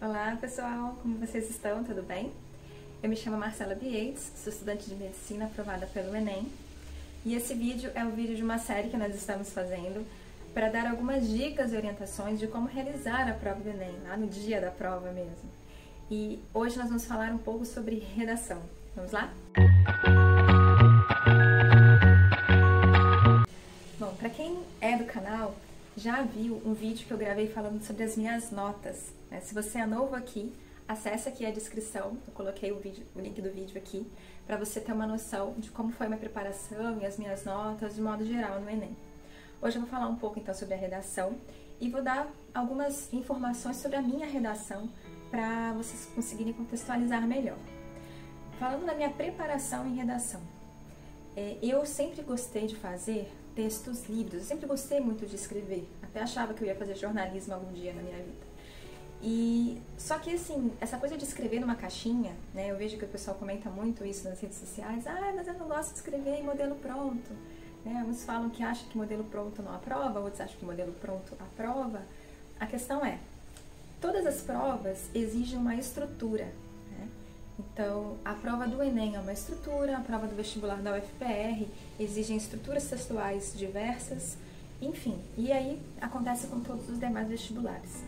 Olá pessoal, como vocês estão? Tudo bem? Eu me chamo Marcela Bieites, sou estudante de Medicina aprovada pelo Enem e esse vídeo é o vídeo de uma série que nós estamos fazendo para dar algumas dicas e orientações de como realizar a prova do Enem, lá no dia da prova mesmo. E hoje nós vamos falar um pouco sobre redação. Vamos lá? Bom, para quem é do canal, já viu um vídeo que eu gravei falando sobre as minhas notas, né? Se você é novo aqui, acesse aqui a descrição, eu coloquei o link do vídeo aqui, para você ter uma noção de como foi a minha preparação e as minhas notas de modo geral no Enem. Hoje eu vou falar um pouco então sobre a redação e vou dar algumas informações sobre a minha redação para vocês conseguirem contextualizar melhor. Falando da minha preparação em redação, eu sempre gostei de fazer textos livres, eu sempre gostei muito de escrever, até achava que eu ia fazer jornalismo algum dia na minha vida. Só que assim, essa coisa de escrever numa caixinha, né, eu vejo que o pessoal comenta muito isso nas redes sociais, mas eu não gosto de escrever em modelo pronto, né, uns falam que acham que modelo pronto não aprova, outros acham que modelo pronto aprova. A questão é, todas as provas exigem uma estrutura. Então, a prova do Enem é uma estrutura, a prova do vestibular da UFPR exigem estruturas textuais diversas, enfim. E aí, acontece com todos os demais vestibulares.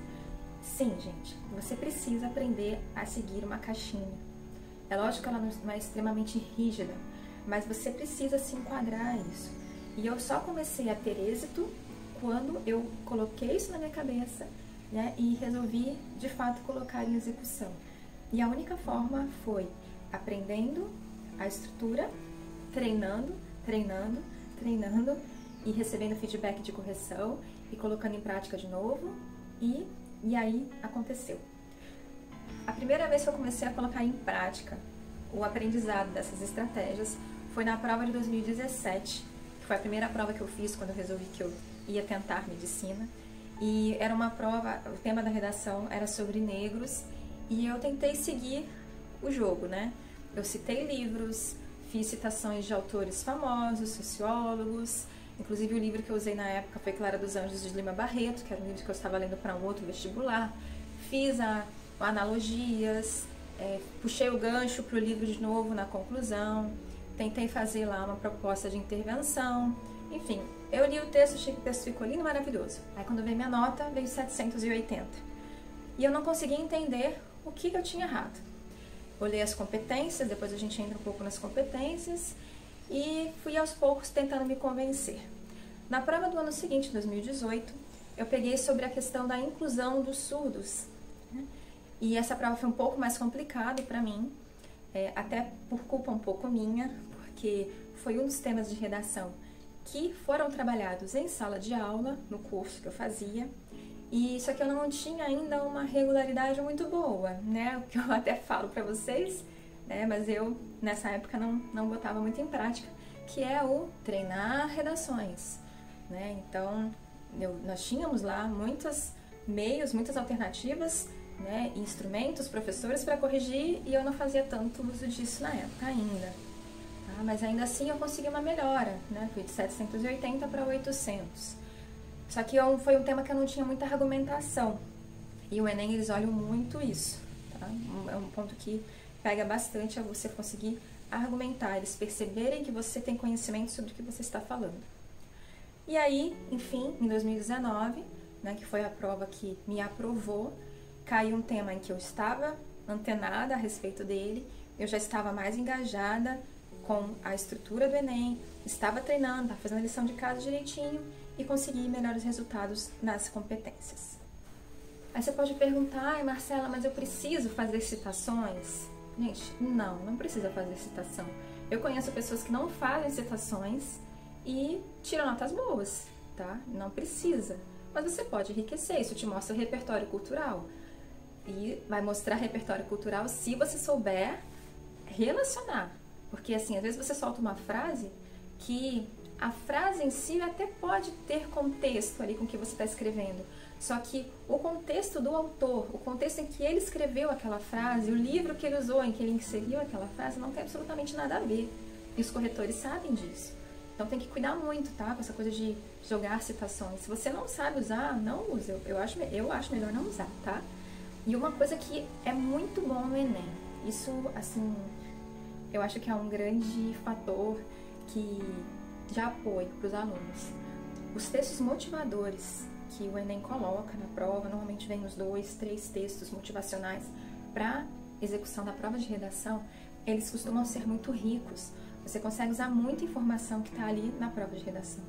Sim, gente, você precisa aprender a seguir uma caixinha. É lógico que ela não é extremamente rígida, mas você precisa se enquadrar a isso. E eu só comecei a ter êxito quando eu coloquei isso na minha cabeça, né, e resolvi, de fato, colocar em execução. E a única forma foi aprendendo a estrutura, treinando e recebendo feedback de correção e colocando em prática de novo e aí aconteceu. A primeira vez que eu comecei a colocar em prática o aprendizado dessas estratégias foi na prova de 2017, que foi a primeira prova que eu fiz quando eu resolvi que eu ia tentar medicina. E era uma prova, o tema da redação era sobre negros. E eu tentei seguir o jogo, né? Eu citei livros, fiz citações de autores famosos, sociólogos, inclusive o livro que eu usei na época foi Clara dos Anjos de Lima Barreto, que era um livro que eu estava lendo para um outro vestibular. Fiz analogias, puxei o gancho para o livro de novo na conclusão, tentei fazer lá uma proposta de intervenção, enfim. Eu li o texto, achei que o texto ficou lindo, maravilhoso. Aí quando veio minha nota, veio 780. E eu não conseguia entender o que eu tinha errado. Olhei as competências, depois a gente entra um pouco nas competências, e fui aos poucos tentando me convencer. Na prova do ano seguinte, 2018, eu peguei sobre a questão da inclusão dos surdos, né? E essa prova foi um pouco mais complicada para mim, até por culpa um pouco minha, porque foi um dos temas de redação que foram trabalhados em sala de aula, no curso que eu fazia, e só que eu não tinha ainda uma regularidade muito boa, né? O que eu até falo para vocês, né? Mas eu nessa época não botava muito em prática, que é o treinar redações, né? Então nós tínhamos lá muitos meios, muitas alternativas, né? Instrumentos, professores para corrigir, e eu não fazia tanto uso disso na época ainda. Tá? Mas ainda assim eu consegui uma melhora, né? Fui de 780 para 800. Só que foi um tema que eu não tinha muita argumentação. E o Enem, eles olham muito isso, tá? É um ponto que pega bastante a você conseguir argumentar, eles perceberem que você tem conhecimento sobre o que você está falando. E aí, enfim, em 2019, né, que foi a prova que me aprovou, caiu um tema em que eu estava antenada a respeito dele, eu já estava mais engajada com a estrutura do Enem, estava treinando, estava fazendo a lição de casa direitinho, e conseguir melhores resultados nas competências. Aí você pode perguntar, Marcela, mas eu preciso fazer citações? Gente, não precisa fazer citação. Eu conheço pessoas que não fazem citações e tiram notas boas, tá? Não precisa. Mas você pode enriquecer, isso te mostra repertório cultural. E vai mostrar repertório cultural se você souber relacionar. Porque assim, às vezes você solta uma frase que a frase em si até pode ter contexto ali com o que você está escrevendo, só que o contexto do autor, o contexto em que ele escreveu aquela frase, o livro que ele usou, em que ele inseriu aquela frase, não tem absolutamente nada a ver. E os corretores sabem disso. Então tem que cuidar muito, tá? Com essa coisa de jogar citações. Se você não sabe usar, não use. Eu acho melhor não usar, tá? E uma coisa que é muito bom no Enem, isso, assim, eu acho que é um grande fator de apoio para os alunos. Os textos motivadores que o Enem coloca na prova, normalmente vem os 2, 3 textos motivacionais para execução da prova de redação, eles costumam ser muito ricos. Você consegue usar muita informação que está ali na prova de redação.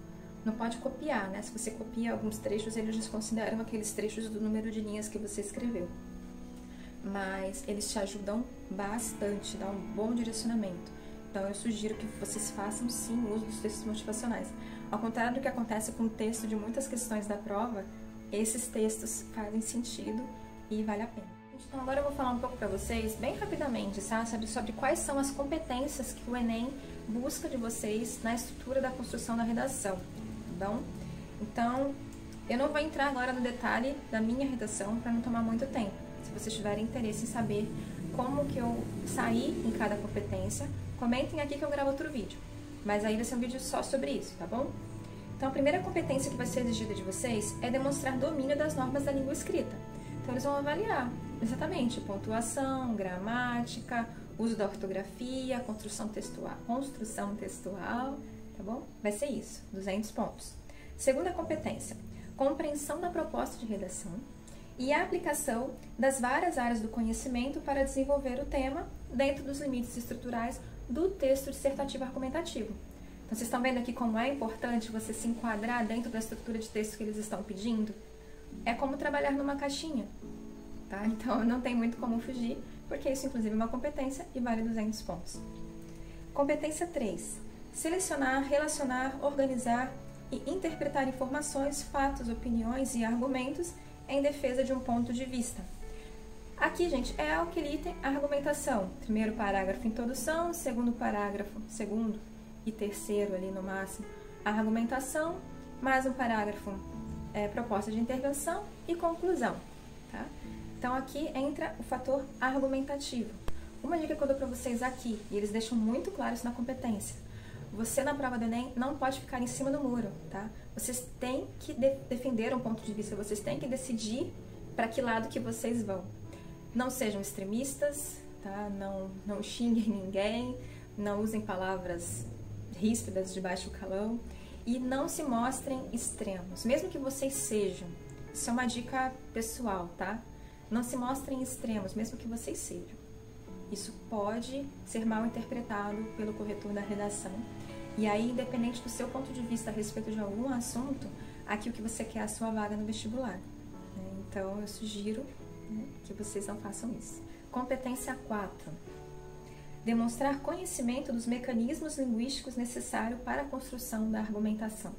Não pode copiar, né? Se você copia alguns trechos, eles desconsideram aqueles trechos do número de linhas que você escreveu. Mas eles te ajudam bastante, dá um bom direcionamento. Então eu sugiro que vocês façam sim uso dos textos motivacionais. Ao contrário do que acontece com o texto de muitas questões da prova, esses textos fazem sentido e vale a pena. Então agora eu vou falar um pouco para vocês, bem rapidamente, sobre quais são as competências que o Enem busca de vocês na estrutura da construção da redação, tá bom? Então, eu não vou entrar agora no detalhe da minha redação para não tomar muito tempo. Se vocês tiverem interesse em saber como que eu saí em cada competência, comentem aqui que eu gravo outro vídeo. Mas aí vai ser um vídeo só sobre isso, tá bom? Então, a primeira competência que vai ser exigida de vocês é demonstrar domínio das normas da língua escrita. Então, eles vão avaliar exatamente pontuação, gramática, uso da ortografia, construção textual, tá bom? Vai ser isso, 200 pontos. Segunda competência, compreensão da proposta de redação e a aplicação das várias áreas do conhecimento para desenvolver o tema dentro dos limites estruturais do texto dissertativo argumentativo. Então, vocês estão vendo aqui como é importante você se enquadrar dentro da estrutura de texto que eles estão pedindo? É como trabalhar numa caixinha, tá? Então, não tem muito como fugir, porque isso, inclusive, é uma competência e vale 200 pontos. Competência 3. Selecionar, relacionar, organizar e interpretar informações, fatos, opiniões e argumentos em defesa de um ponto de vista. Aqui, gente, é aquele item argumentação. Primeiro parágrafo, introdução, segundo parágrafo, segundo e terceiro ali no máximo, a argumentação, mais um parágrafo, proposta de intervenção e conclusão, tá? Então, aqui entra o fator argumentativo. Uma dica que eu dou para vocês aqui, e eles deixam muito claro isso na competência, você na prova do Enem não pode ficar em cima do muro, tá? Vocês têm que defender um ponto de vista, vocês têm que decidir para que lado que vocês vão. Não sejam extremistas, tá? Não xinguem ninguém, não usem palavras ríspidas de baixo calão e não se mostrem extremos, mesmo que vocês sejam. Isso é uma dica pessoal, tá? Não se mostrem extremos, mesmo que vocês sejam. Isso pode ser mal interpretado pelo corretor da redação. E aí, independente do seu ponto de vista a respeito de algum assunto, aqui o que você quer é a sua vaga no vestibular, né? Então, eu sugiro, né, que vocês não façam isso. Competência 4. Demonstrar conhecimento dos mecanismos linguísticos necessários para a construção da argumentação.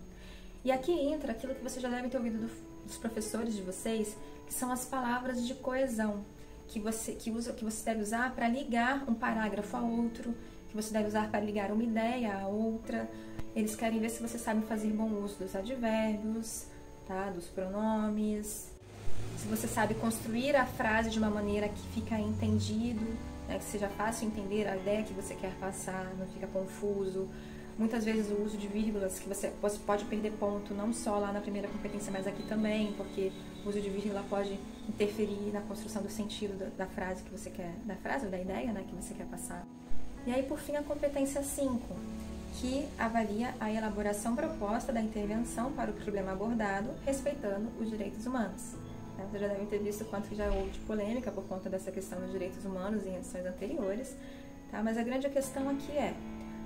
E aqui entra aquilo que vocês já devem ter ouvido dos professores de vocês, que são as palavras de coesão, que você deve usar para ligar um parágrafo a outro, que você deve usar para ligar uma ideia a outra. Eles querem ver se você sabe fazer bom uso dos advérbios, tá? Dos pronomes, se você sabe construir a frase de uma maneira que fica entendido, né? Que seja fácil entender a ideia que você quer passar, não fica confuso. Muitas vezes o uso de vírgulas, que você pode perder ponto, não só lá na primeira competência, mas aqui também, porque o uso de vírgula pode interferir na construção do sentido da frase que você quer, da frase ou da ideia, né, que você quer passar. E aí, por fim, a competência 5, que avalia a elaboração proposta da intervenção para o problema abordado, respeitando os direitos humanos. Vocês já devem ter visto quanto já houve de polêmica por conta dessa questão dos direitos humanos em edições anteriores, tá? Mas a grande questão aqui é,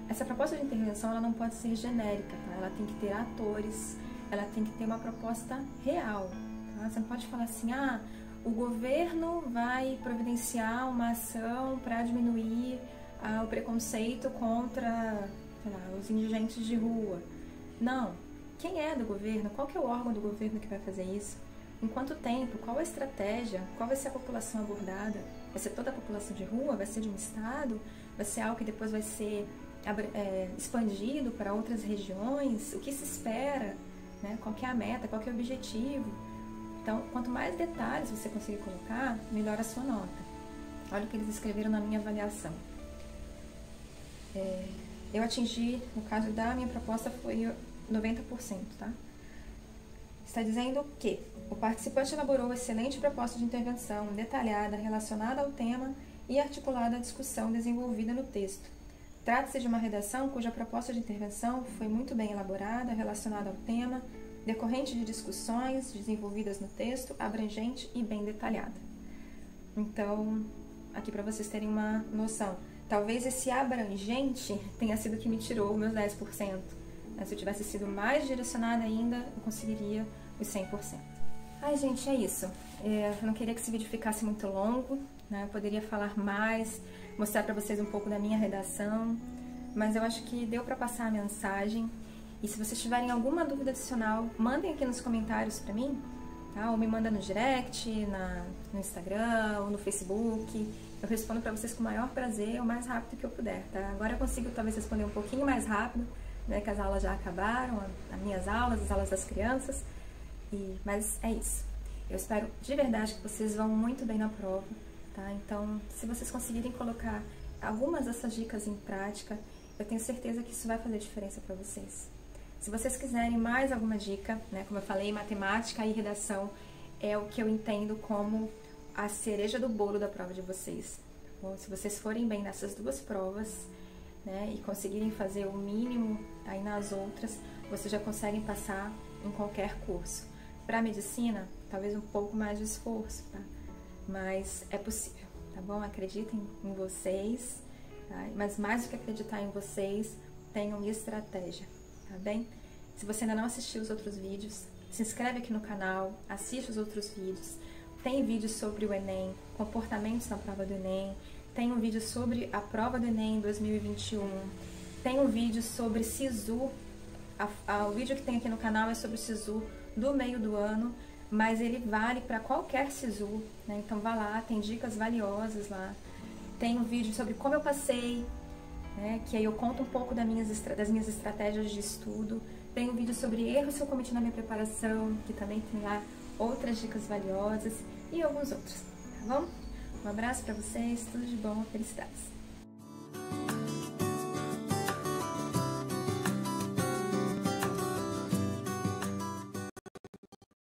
essa proposta de intervenção ela não pode ser genérica, tá? Ela tem que ter atores, ela tem que ter uma proposta real, tá? Você não pode falar assim, o governo vai providenciar uma ação para diminuir o preconceito contra, sei lá, os indigentes de rua. Não. Quem é do governo? Qual que é o órgão do governo que vai fazer isso? Em quanto tempo? Qual a estratégia? Qual vai ser a população abordada? Vai ser toda a população de rua? Vai ser de um estado? Vai ser algo que depois vai ser expandido para outras regiões? O que se espera? Né? Qual que é a meta? Qual que é o objetivo? Então, quanto mais detalhes você conseguir colocar, melhor a sua nota. Olha o que eles escreveram na minha avaliação. Eu atingi, no caso da minha proposta, foi 90%, tá? está dizendo que o participante elaborou excelente proposta de intervenção, detalhada, relacionada ao tema e articulada à discussão desenvolvida no texto. Trata-se de uma redação cuja proposta de intervenção foi muito bem elaborada, relacionada ao tema, decorrente de discussões desenvolvidas no texto, abrangente e bem detalhada. Então, aqui para vocês terem uma noção, talvez esse abrangente tenha sido o que me tirou meus 10%. Se eu tivesse sido mais direcionada ainda, eu conseguiria os 100%. Ai, gente, é isso. Eu não queria que esse vídeo ficasse muito longo, né? Eu poderia falar mais, mostrar para vocês um pouco da minha redação, mas eu acho que deu para passar a mensagem. E se vocês tiverem alguma dúvida adicional, mandem aqui nos comentários para mim, tá? Ou me manda no direct, no Instagram ou no Facebook. Eu respondo para vocês com o maior prazer, o mais rápido que eu puder, tá? Agora eu consigo talvez responder um pouquinho mais rápido, né, que as aulas já acabaram, as minhas aulas, as aulas das crianças, mas é isso. Eu espero de verdade que vocês vão muito bem na prova, tá? Então, se vocês conseguirem colocar algumas dessas dicas em prática, eu tenho certeza que isso vai fazer diferença para vocês. Se vocês quiserem mais alguma dica, né, como eu falei, matemática e redação é o que eu entendo como a cereja do bolo da prova de vocês. Tá bom? Se vocês forem bem nessas duas provas, né, e conseguirem fazer o mínimo aí nas outras, vocês já conseguem passar em qualquer curso. Para medicina, talvez um pouco mais de esforço, tá? Mas é possível, tá bom? Acreditem em vocês, tá? Mas mais do que acreditar em vocês, tenham uma estratégia, tá bem? Se você ainda não assistiu os outros vídeos, se inscreve aqui no canal, assiste os outros vídeos. Tem vídeos sobre o Enem, comportamentos na prova do Enem, tem um vídeo sobre a prova do Enem 2021, tem um vídeo sobre SISU, o vídeo que tem aqui no canal é sobre o SISU do meio do ano, mas ele vale para qualquer SISU, né? Então vá lá, tem dicas valiosas lá. Tem um vídeo sobre como eu passei, né? Que aí eu conto um pouco das minhas estratégias de estudo. Tem um vídeo sobre erros que eu cometi na minha preparação, que também tem lá outras dicas valiosas e alguns outros, tá bom? Um abraço para vocês, tudo de bom, felicidades!